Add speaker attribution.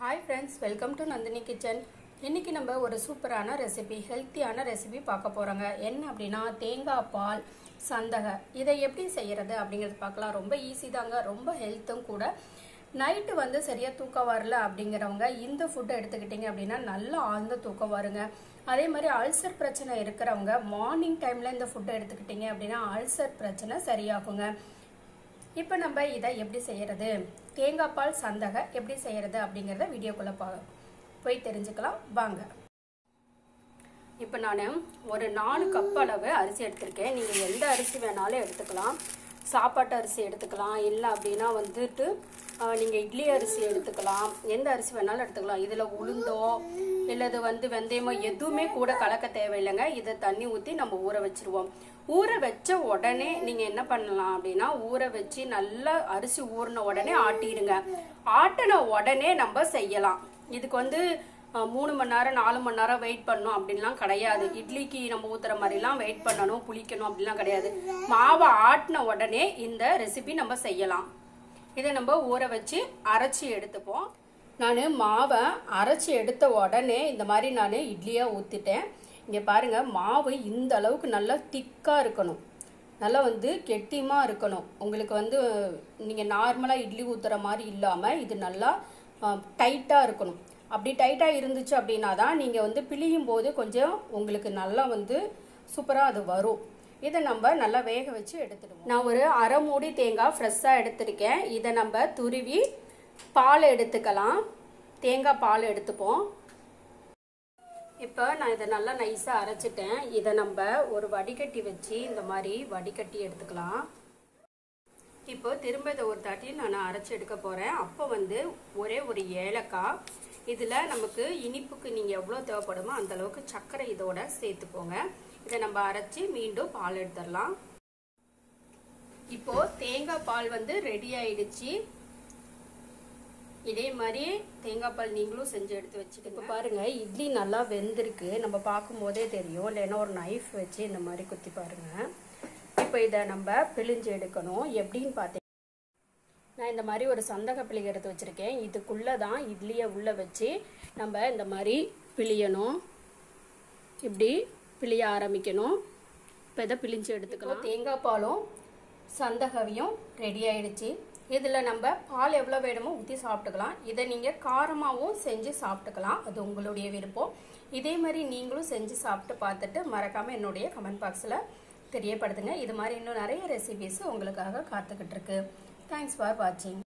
Speaker 1: Hi friends, welcome to Nandhini kitchen. இன்னைக்கு நம்ம ஒரு சூப்பரான ரெசிபி, ஹெல்த்தியான ரெசிபி பார்க்க போறோங்க. என்ன அப்படினா தேங்காய் பால் சந்தகை. இதை எப்படி செய்யறது அப்படிங்கறது பார்க்கலாம். ரொம்ப ஈஸி தாங்க, ரொம்ப ஹெல்த்தும் கூட. நைட் வந்து சரியா தூக்கம் வரல அப்படிங்கறவங்க இந்த ஃபுட் எடுத்துக்கிட்டீங்க அப்படினா நல்ல ஆழ்ந்த தூக்கம் வருங்க. அதே மாதிரி அல்சர் பிரச்சனை இருக்கிறவங்க மார்னிங் டைம்ல இந்த ஃபுட் எடுத்துக்கிட்டீங்க அப்படினா அல்சர் பிரச்சனை சரியாகுங்க. இப்போ நம்ம இதை எப்படி செய்யறது, தேங்காய் பால் சந்தகை எப்படி செய்யறது அப்படிங்கறத வீடியோக்குள்ள போய் தெரிஞ்சுக்கலாம் வாங்க. இப்போ நான் ஒரு 4 கப் அளவு அரிசி எடுத்திருக்கேன். நீங்க எந்த அரிசி வேணாலும் எடுத்துக்கலாம். சாப்பாட்டு அரிசி எடுத்துக்கலாம், இல்லை அப்படின்னா வந்துட்டு நீங்க இட்லி அரிசி எடுத்துக்கலாம், எந்த அரிசி வேணாலும் எடுத்துக்கலாம். இதுல உளுந்தோ இல்லது வந்து வெந்தயமோ எதுவுமே கூட கலக்க தேவையில்லைங்க. இதை தண்ணி ஊற்றி நம்ம ஊற வச்சிருவோம். ஊற வச்ச உடனே நீங்க என்ன பண்ணலாம் அப்படின்னா, ஊற வச்சு நல்லா அரிசி ஊறின உடனே ஆட்டிடுங்க. ஆட்டின உடனே நம்ம செய்யலாம். இதுக்கு வந்து 3 மணி நேரம் 4 மணி நேரம் வெயிட் பண்ணணும் அப்படின்லாம் கிடையாது. இட்லிக்கு நம்ம ஊத்துற மாதிரிலாம் வெயிட் பண்ணணும் புளிக்கணும் அப்படிலாம் கிடையாது. மாவை ஆட்டின உடனே இந்த ரெசிபி நம்ம செய்யலாம். இதை நம்ம ஊற வச்சு அரைச்சி எடுத்துப்போம். நான் மாவை அரைச்சி எடுத்த உடனே இந்த மாதிரி நான் இட்லியா ஊற்றிட்டேன். இங்கே பாருங்க, மாவு இந்த அளவுக்கு நல்லா திக்காக இருக்கணும், நல்லா வந்து கெட்டியமாக இருக்கணும். உங்களுக்கு வந்து நீங்கள் நார்மலாக இட்லி ஊற்றுற மாதிரி இல்லாமல் இது நல்லா டைட்டாக இருக்கணும். அப்படி டைட்டாக இருந்துச்சு அப்படின்னா தான் நீங்கள் வந்து பிழியும் போது கொஞ்சம் உங்களுக்கு நல்லா வந்து சூப்பராக அது வரும். இதை நம்ம நல்லா வேக வச்சு எடுத்துடுவோம். நான் ஒரு அரை மூடி தேங்காய் ஃப்ரெஷ்ஷாக எடுத்திருக்கேன். இதை நம்ம துருவி பால் எடுத்துக்கலாம். தேங்காய் பால் எடுத்துப்போம். இப்போ நான் இதை நல்லா நைஸாக அரைச்சிட்டேன். இதை நம்ம ஒரு வடிகட்டி வச்சு இந்த மாதிரி வடிகட்டி எடுத்துக்கலாம். இப்போ திரும்ப இதை ஒரு தாட்டி நான் அரைச்சி எடுக்க போகிறேன். அப்போ வந்து ஒரே ஒரு ஏலக்காய், இதில் நமக்கு இனிப்புக்கு நீங்கள் எவ்வளோ தேவைப்படுமோ அந்தளவுக்கு சர்க்கரை இதோட சேர்த்துக்கோங்க. இதை நம்ம அரைச்சி மீண்டும் பால் எடுத்துடலாம். இப்போது தேங்காய் பால் வந்து ரெடி ஆயிடுச்சு. இதே மாதிரி தேங்காய் பால் நீங்களும் செஞ்சு எடுத்து வச்சுட்டு இப்போ பாருங்கள், இட்லி நல்லா வெந்திருக்கு. நம்ம பார்க்கும் போதே தெரியும், இல்லைன்னா ஒரு நைஃப் வச்சு இந்த மாதிரி குத்தி பாருங்கள். இப்போ இதை நம்ம பிழிஞ்சு எடுக்கணும். எப்படின்னு பார்த்தீங்கன்னா, நான் இந்த மாதிரி ஒரு சந்தகை பிழிக எடுத்து வச்சுருக்கேன். இதுக்குள்ளே தான் இட்லியை உள்ளே வச்சு நம்ம இந்த மாதிரி பிழியணும். இப்படி பிழிய ஆரம்பிக்கணும். இப்போ இதை பிழிஞ்சு எடுத்துக்கலாம். தேங்காய் பாலும் சந்தகையும் ரெடி ஆயிடுச்சு. இதில் நம்ம பால் எவ்வளோ வேணுமோ ஊற்றி சாப்பிட்டுக்கலாம். இதை நீங்கள் காரமாகவும் செஞ்சு சாப்பிட்டுக்கலாம், அது உங்களுடைய விருப்பம். இதே மாதிரி நீங்களும் செஞ்சு சாப்பிட்டு பார்த்துட்டு மறக்காமல் என்னுடைய கமெண்ட் பாக்ஸில் தெரியப்படுத்துங்க. இது மாதிரி இன்னும் நிறைய ரெசிபிஸ் உங்களுக்காக காத்துக்கிட்டு இருக்கு. தேங்க்ஸ் ஃபார் வாட்சிங்.